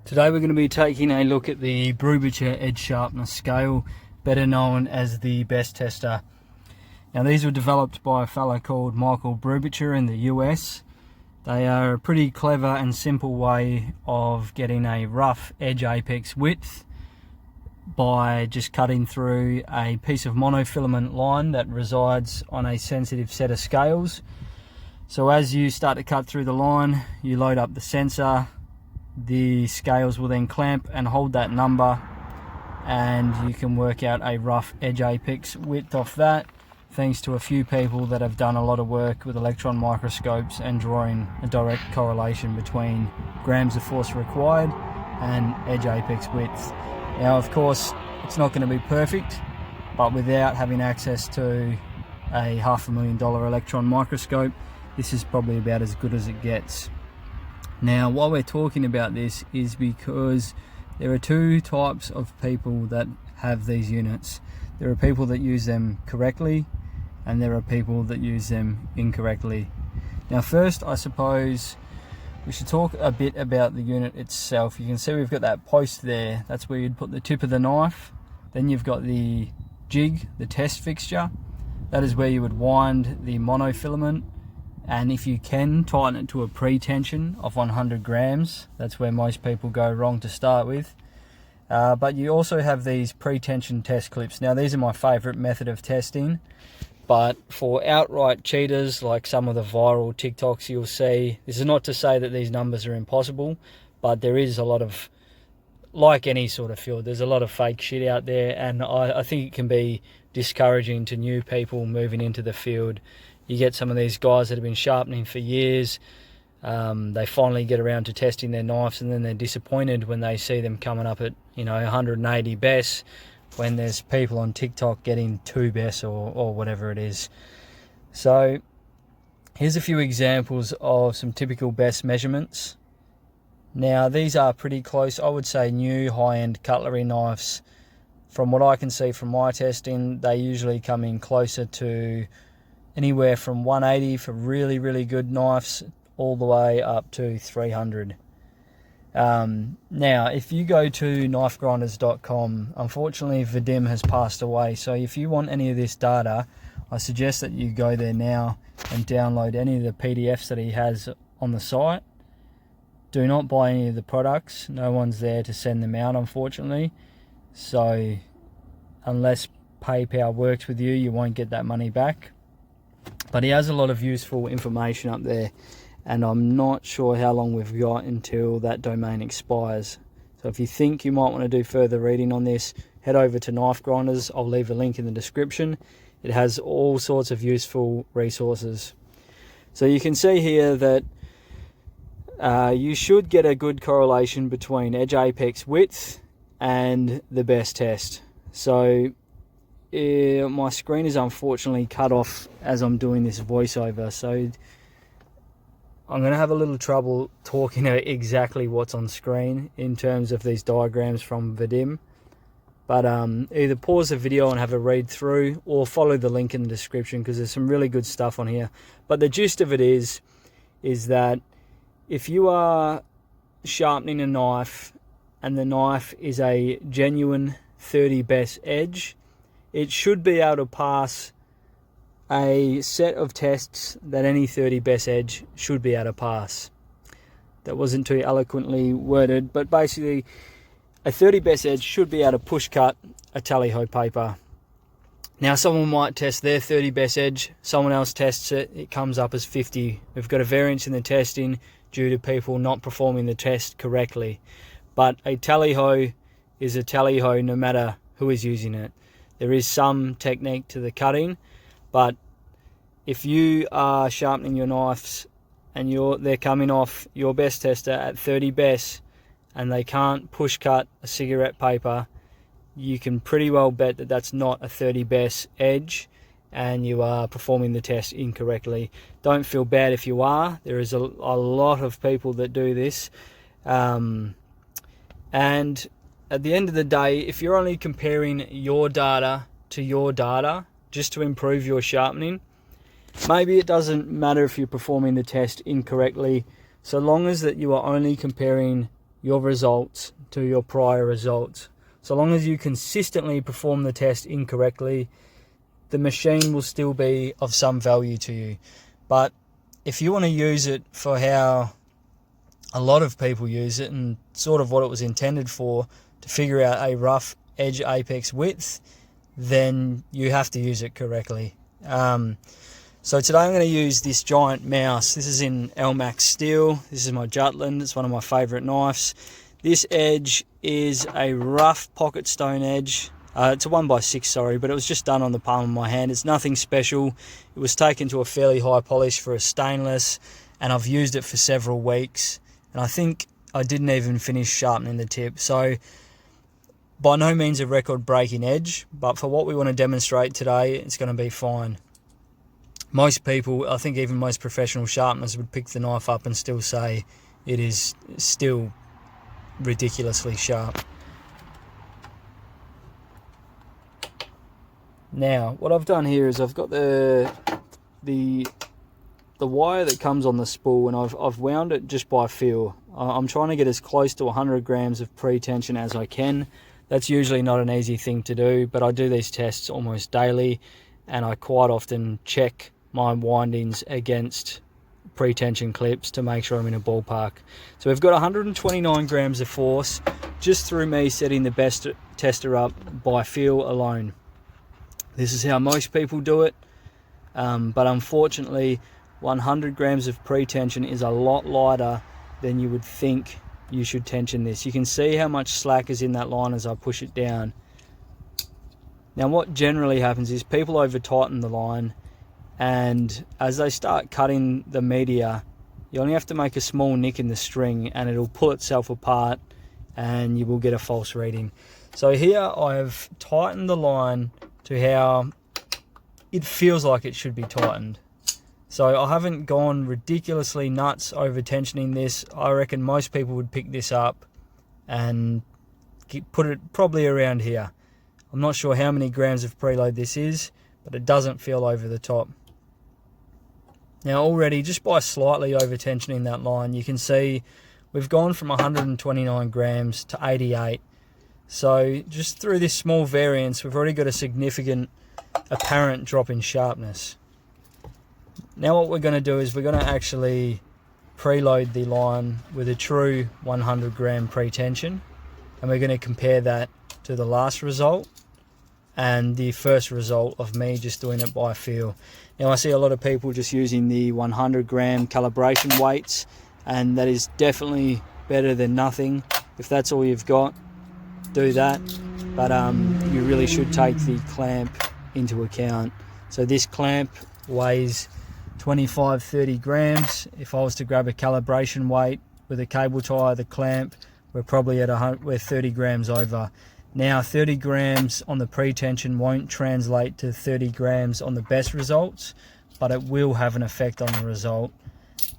Today we're going to be taking a look at the Brubacher Edge Sharpness Scale, better known as the BESS Tester. Now these were developed by a fellow called Michael Brubacher in the US. They are a pretty clever and simple way of getting a rough edge apex width by just cutting through a piece of monofilament line that resides on a sensitive set of scales. So as you start to cut through the line, you load up the sensor. The scales will then clamp and hold that number, and you can work out a rough edge apex width off that, thanks to a few people that have done a lot of work with electron microscopes and drawing a direct correlation between grams of force required and edge apex width. Now of course it's not going to be perfect, but without having access to a $500,000 electron microscope, this is probably about as good as it gets. Now why we're talking about this is because there are two types of people that have these units. There are people that use them correctly, and there are people that use them incorrectly. Now first, I suppose we should talk a bit about the unit itself. You can see we've got that post there. That's where you'd put the tip of the knife. Then you've got the jig, the test fixture. That is where you would wind the monofilament, and if you can, tighten it to a pre-tension of 100 grams. That's where most people go wrong to start with. But you also have these pre-tension test clips. Now these are my favourite method of testing, but for outright cheaters like some of the viral TikToks you'll see, this is not to say that these numbers are impossible, but there is a lot of, like any sort of field, there's a lot of fake shit out there, and I think it can be discouraging to new people moving into the field. You get some of these guys that have been sharpening for years, they finally get around to testing their knives, and then they're disappointed when they see them coming up at 180 BESS, when there's people on TikTok getting 2 BESS or whatever it is. So here's a few examples of some typical BESS measurements. Now these are pretty close. I would say new high-end cutlery knives, from what I can see from my testing, they usually come in closer to anywhere from 180 for really good knives all the way up to 300. Now if you go to knifegrinders.com, unfortunately Vadim has passed away, so if you want any of this data, I suggest that you go there now and download any of the PDFs that he has on the site. Do not buy any of the products. No one's there to send them out, unfortunately, so unless PayPal works with you, you won't get that money back. But he has a lot of useful information up there, and I'm not sure how long we've got until that domain expires. So if you think you might want to do further reading on this, head over to Knife Grinders. I'll leave a link in the description. It has all sorts of useful resources. So you can see here that you should get a good correlation between edge apex width and the BESS test. So my screen is unfortunately cut off as I'm doing this voiceover, so I'm going to have a little trouble talking about exactly what's on screen in terms of these diagrams from Vadim. But either pause the video and have a read through, or follow the link in the description, because there's some really good stuff on here. But the gist of it is that if you are sharpening a knife and the knife is a genuine 30 BESS edge, it should be able to pass a set of tests that any 30 BESS edge should be able to pass. That wasn't too eloquently worded, but basically a 30 BESS edge should be able to push cut a tally-ho paper. Now someone might test their 30 BESS edge, someone else tests it, it comes up as 50. We've got a variance in the testing due to people not performing the test correctly. But a tally-ho is a tally-ho no matter who is using it. There is some technique to the cutting, but if you are sharpening your knives and they're coming off your BESS tester at 30 BESS and they can't push cut a cigarette paper, you can pretty well bet that that's not a 30 BESS edge and you are performing the test incorrectly. Don't feel bad if you are. There is a lot of people that do this. And at the end of the day, if you're only comparing your data to your data just to improve your sharpening, maybe it doesn't matter if you're performing the test incorrectly, so long as that you are only comparing your results to your prior results. So long as you consistently perform the test incorrectly, the machine will still be of some value to you. But if you want to use it for how a lot of people use it, and sort of what it was intended for, to figure out a rough edge apex width, then you have to use it correctly. So today I'm going to use this giant mouse. This is in Elmax steel. This is my Jutland. It's one of my favourite knives. This edge is a rough pocket stone edge. It's a 1x6, sorry, but it was just done on the palm of my hand. It's nothing special. It was taken to a fairly high polish for a stainless, and I've used it for several weeks. And I think I didn't even finish sharpening the tip. So by no means a record-breaking edge, but for what we want to demonstrate today, it's going to be fine. Most people, I think even most professional sharpeners, would pick the knife up and still say it is still ridiculously sharp. Now, what I've done here is I've got the wire that comes on the spool, and I've wound it just by feel. I'm trying to get as close to 100 grams of pre-tension as I can. That's usually not an easy thing to do, but I do these tests almost daily, and I quite often check my windings against pre-tension clips to make sure I'm in a ballpark. So we've got 129 grams of force just through me setting the BESS Tester up by feel alone. This is how most people do it, but unfortunately 100 grams of pre-tension is a lot lighter than you would think you should tension this. You can see how much slack is in that line as I push it down. Now what generally happens is people over tighten the line, and as they start cutting the media, you only have to make a small nick in the string and it'll pull itself apart and you will get a false reading. So here I've tightened the line to how it feels like it should be tightened. So I haven't gone ridiculously nuts over tensioning this. I reckon most people would pick this up and put it probably around here. I'm not sure how many grams of preload this is, but it doesn't feel over the top. Now already, just by slightly over tensioning that line, you can see we've gone from 129 grams to 88. So just through this small variance, we've already got a significant apparent drop in sharpness. Now what we're going to do is we're going to actually preload the line with a true 100 gram pre-tension, and we're going to compare that to the last result and the first result of me just doing it by feel. Now I see a lot of people just using the 100 gram calibration weights, and that is definitely better than nothing. If that's all you've got, do that, but you really should take the clamp into account. So this clamp weighs 25-30 grams. If I was to grab a calibration weight with a cable tie, the clamp, we're probably at we're 30 grams over. Now 30 grams on the pre-tension won't translate to 30 grams on the BESS results, but it will have an effect on the result.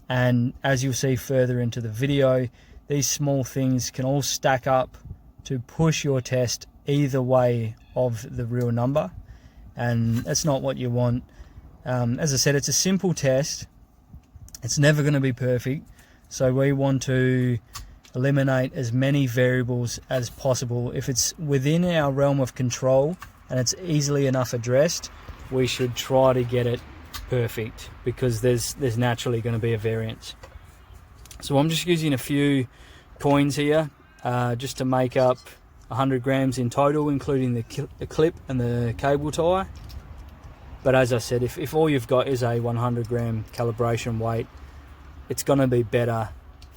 And as you'll see further into the video, these small things can all stack up to push your test either way of the real number, and that's not what you want. As I said, it's a simple test. It's never going to be perfect, so we want to eliminate as many variables as possible. If it's within our realm of control and it's easily enough addressed, we should try to get it perfect, because there's naturally going to be a variance. So I'm just using a few coins here just to make up 100 grams in total, including the clip and the cable tie. But as I said, if all you've got is a 100 gram calibration weight, it's going to be better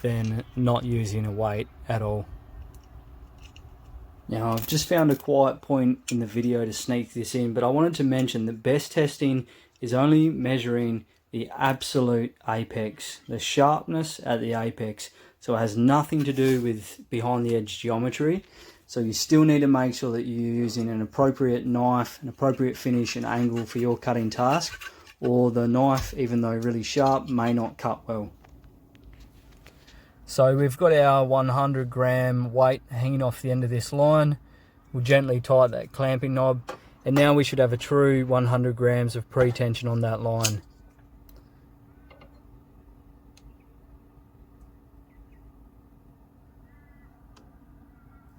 than not using a weight at all. Now I've just found a quiet point in the video to sneak this in, but I wanted to mention that BESS testing is only measuring the absolute apex, the sharpness at the apex. So it has nothing to do with behind the edge geometry. So you still need to make sure that you're using an appropriate knife, an appropriate finish and angle for your cutting task, or the knife, even though really sharp, may not cut well. So we've got our 100 gram weight hanging off the end of this line. We'll gently tighten that clamping knob, and now we should have a true 100 grams of pre-tension on that line.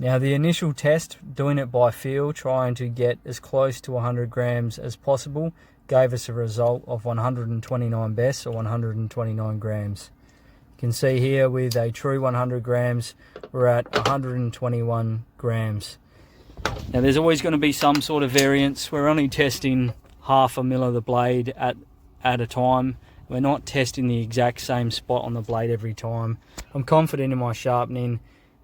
Now the initial test, doing it by feel, trying to get as close to 100 grams as possible, gave us a result of 129 BESS, or 129 grams. You can see here with a true 100 grams, we're at 121 grams. Now there's always going to be some sort of variance. We're only testing half a mil of the blade at a time. We're not testing the exact same spot on the blade every time. I'm confident in my sharpening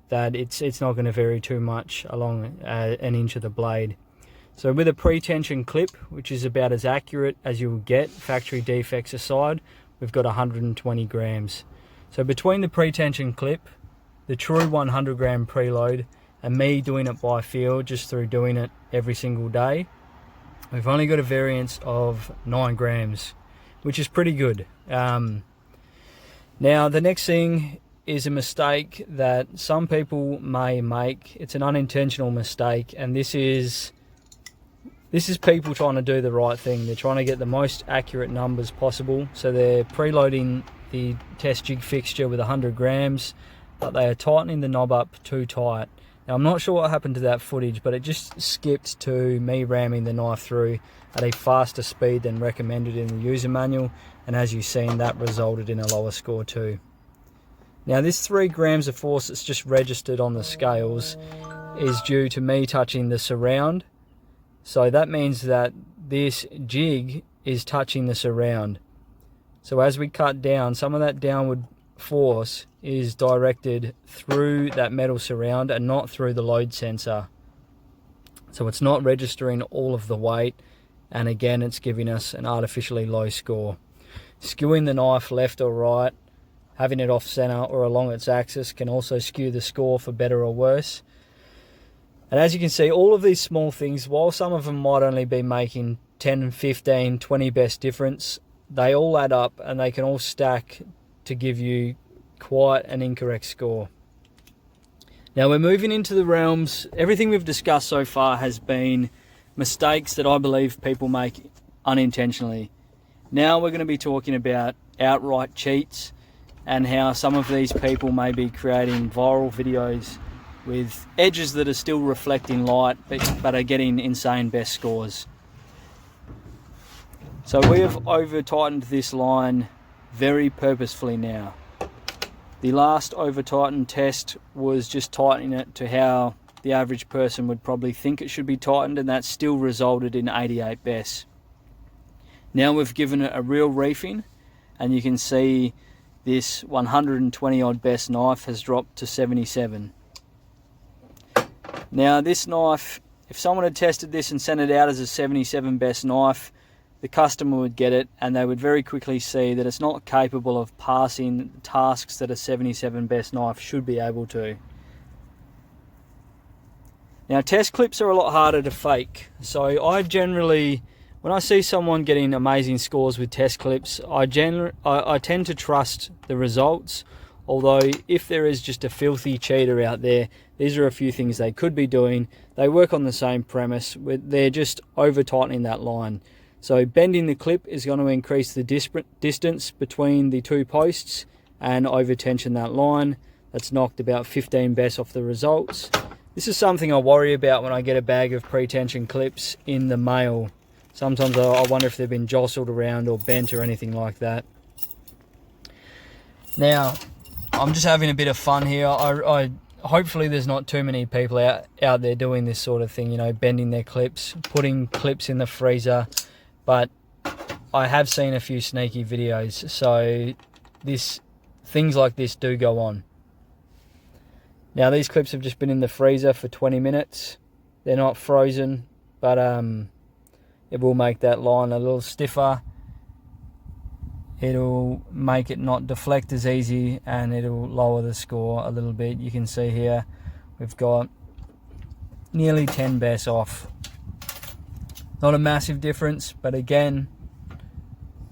that it's not going to vary too much along an inch of the blade. So with a pre-tension clip, which is about as accurate as you'll get, factory defects aside, we've got 120 grams. So between the pre-tension clip, the true 100 gram preload, and me doing it by feel just through doing it every single day, we've only got a variance of 9 grams, which is pretty good. Now the next thing is a mistake that some people may make. It's an unintentional mistake, and this is people trying to do the right thing. They're trying to get the most accurate numbers possible, so they're preloading the test jig fixture with 100 grams, but they are tightening the knob up too tight. Now I'm not sure what happened to that footage, but it just skipped to me ramming the knife through at a faster speed than recommended in the user manual, and as you've seen, that resulted in a lower score too. Now this 3 grams of force that's just registered on the scales is due to me touching the surround. So that means that this jig is touching the surround. So as we cut down, some of that downward force is directed through that metal surround and not through the load sensor. So it's not registering all of the weight, and again it's giving us an artificially low score. Skewing the knife left or right, having it off center or along its axis can also skew the score for better or worse. And as you can see, all of these small things, while some of them might only be making 10, 15, 20 BESS difference, they all add up and they can all stack to give you quite an incorrect score. Now we're moving into the realms, everything we've discussed so far has been mistakes that I believe people make unintentionally. Now we're going to be talking about outright cheats, and how some of these people may be creating viral videos with edges that are still reflecting light but are getting insane BESS scores. So we have over tightened this line very purposefully now. The last over tightened test was just tightening it to how the average person would probably think it should be tightened, and that still resulted in 88 BESS. Now we've given it a real reefing, and you can see this 120 odd BESS knife has dropped to 77. Now this knife, if someone had tested this and sent it out as a 77 BESS knife, the customer would get it and they would very quickly see that it's not capable of passing tasks that a 77 BESS knife should be able to. Now test clips are a lot harder to fake, so I generally, when I see someone getting amazing scores with test clips, I tend to trust the results, although if there is just a filthy cheater out there, these are a few things they could be doing. They work on the same premise, they're just over tightening that line. So bending the clip is going to increase the distance between the two posts and over tension that line. That's knocked about 15 BESS off the results. This is something I worry about when I get a bag of pre-tension clips in the mail. Sometimes I wonder if they've been jostled around or bent or anything like that. Now, I'm just having a bit of fun here. Hopefully there's not too many people out there doing this sort of thing, you know, bending their clips, putting clips in the freezer. But I have seen a few sneaky videos, so things like this do go on. Now these clips have just been in the freezer for 20 minutes. They're not frozen, but it will make that line a little stiffer. It'll make it not deflect as easy, and it'll lower the score a little bit. You can see here we've got nearly 10 BESS off. Not a massive difference, but again,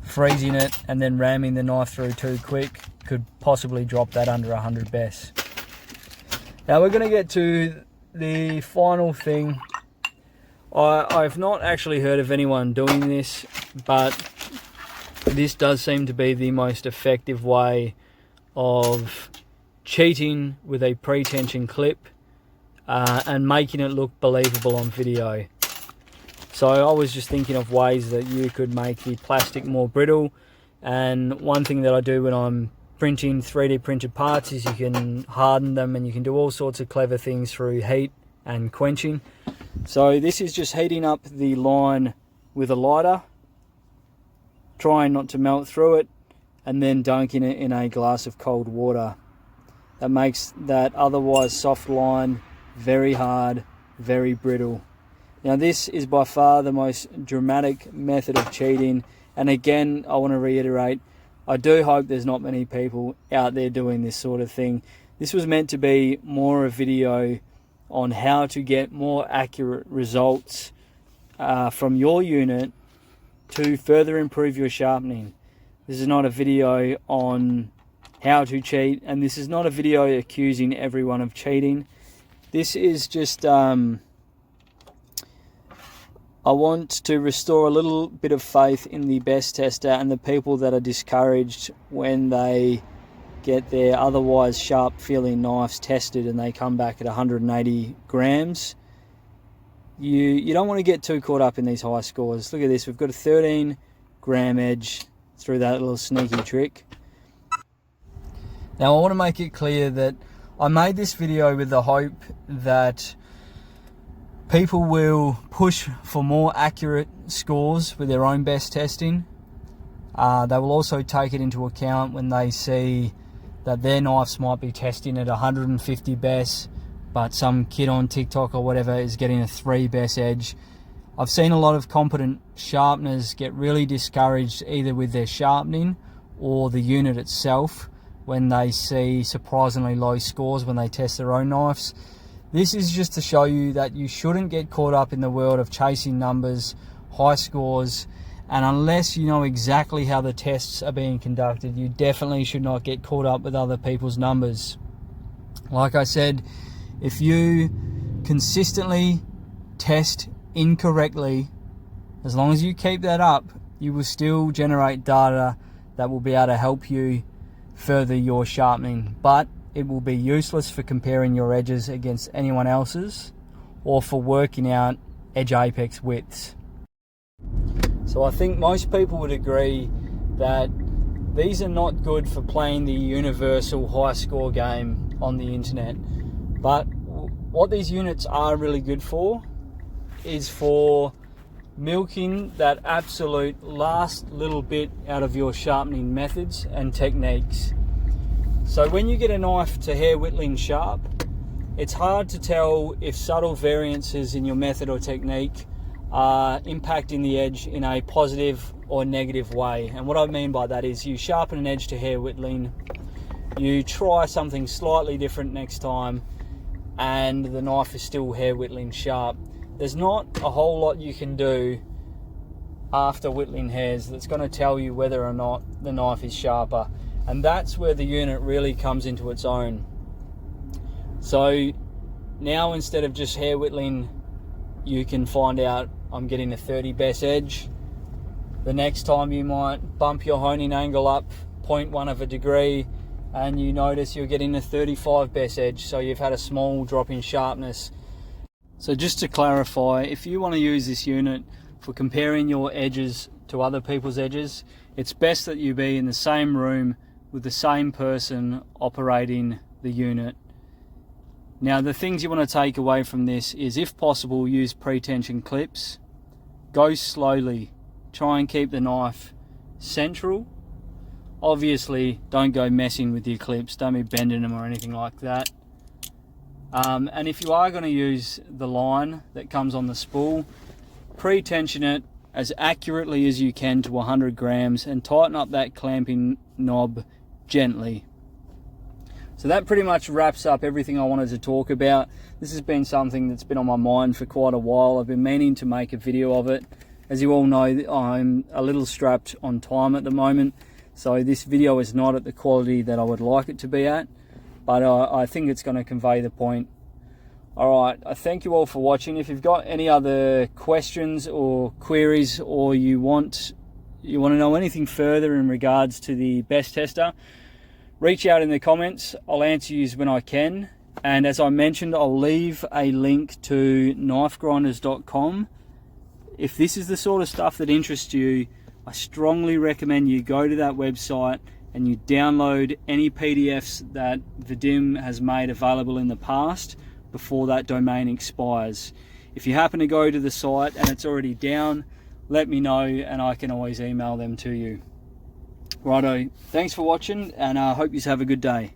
freezing it and then ramming the knife through too quick could possibly drop that under 100 BESS. Now we're going to get to the final thing. I've not actually heard of anyone doing this, but this does seem to be the most effective way of cheating with a pre-tension clip and making it look believable on video. So I was just thinking of ways that you could make the plastic more brittle. And one thing that I do when I'm printing 3D printed parts is you can harden them, and you can do all sorts of clever things through heat and quenching. So this is just heating up the line with a lighter, trying not to melt through it, and then dunking it in a glass of cold water. That makes that otherwise soft line very hard, very brittle. Now this is by far the most dramatic method of cheating, and again I want to reiterate, I do hope there's not many people out there doing this sort of thing. This was meant to be more a video on how to get more accurate results from your unit to further improve your sharpening. This is not a video on how to cheat, and this is not a video accusing everyone of cheating. This is just I want to restore a little bit of faith in the BESS Tester and the people that are discouraged when they get their otherwise sharp feeling knives tested and they come back at 180 grams. You don't want to get too caught up in these high scores. Look at this, we've got a 13 gram edge through that little sneaky trick. Now I want to make it clear that I made this video with the hope that people will push for more accurate scores with their own BESS testing. They will also take it into account when they see that their knives might be testing at 150 BESS, but some kid on TikTok or whatever is getting a 3 BESS edge. I've seen a lot of competent sharpeners get really discouraged either with their sharpening or the unit itself when they see surprisingly low scores when they test their own knives. This is just to show you that you shouldn't get caught up in the world of chasing numbers, high scores, and unless you know exactly how the tests are being conducted, you definitely should not get caught up with other people's numbers. Like I said, if you consistently test incorrectly, as long as you keep that up, you will still generate data that will be able to help you further your sharpening. But it will be useless for comparing your edges against anyone else's or for working out edge apex widths. So I think most people would agree that these are not good for playing the universal high score game on the internet. But what these units are really good for is for milking that absolute last little bit out of your sharpening methods and techniques. So when you get a knife to hair whittling sharp, it's hard to tell if subtle variances in your method or technique are impacting the edge in a positive or negative way. And what I mean by that is you sharpen an edge to hair whittling, you try something slightly different next time, and the knife is still hair whittling sharp. There's not a whole lot you can do after whittling hairs that's going to tell you whether or not the knife is sharper. And that's where the unit really comes into its own. So now instead of just hair whittling, you can find out I'm getting a 30 BESS edge. The next time you might bump your honing angle up 0.1 of a degree and you notice you're getting a 35 BESS edge, so you've had a small drop in sharpness. So just to clarify, if you want to use this unit for comparing your edges to other people's edges, it's best that you be in the same room with the same person operating the unit. Now the things you want to take away from this is, if possible, use pre-tension clips, go slowly, try and keep the knife central. Obviously don't go messing with your clips, don't be bending them or anything like that. And if you are going to use the line that comes on the spool, pre-tension it as accurately as you can to 100 grams and tighten up that clamping knob gently. So that pretty much wraps up everything I wanted to talk about. This has been something that's been on my mind for quite a while. I've been meaning to make a video of it. As you all know, I'm a little strapped on time at the moment, so this video is not at the quality that I would like it to be at, but I think it's going to convey the point. Alright, I thank you all for watching. If you've got any other questions or queries, or you want to know anything further in regards to the BESS Tester, reach out in the comments. I'll answer you when I can. And as I mentioned, I'll leave a link to knifegrinders.com. If this is the sort of stuff that interests you, I strongly recommend you go to that website and you download any PDFs that Vadim has made available in the past before that domain expires. If you happen to go to the site and it's already down, let me know and I can always email them to you. Righto, thanks for watching, and I hope you have a good day.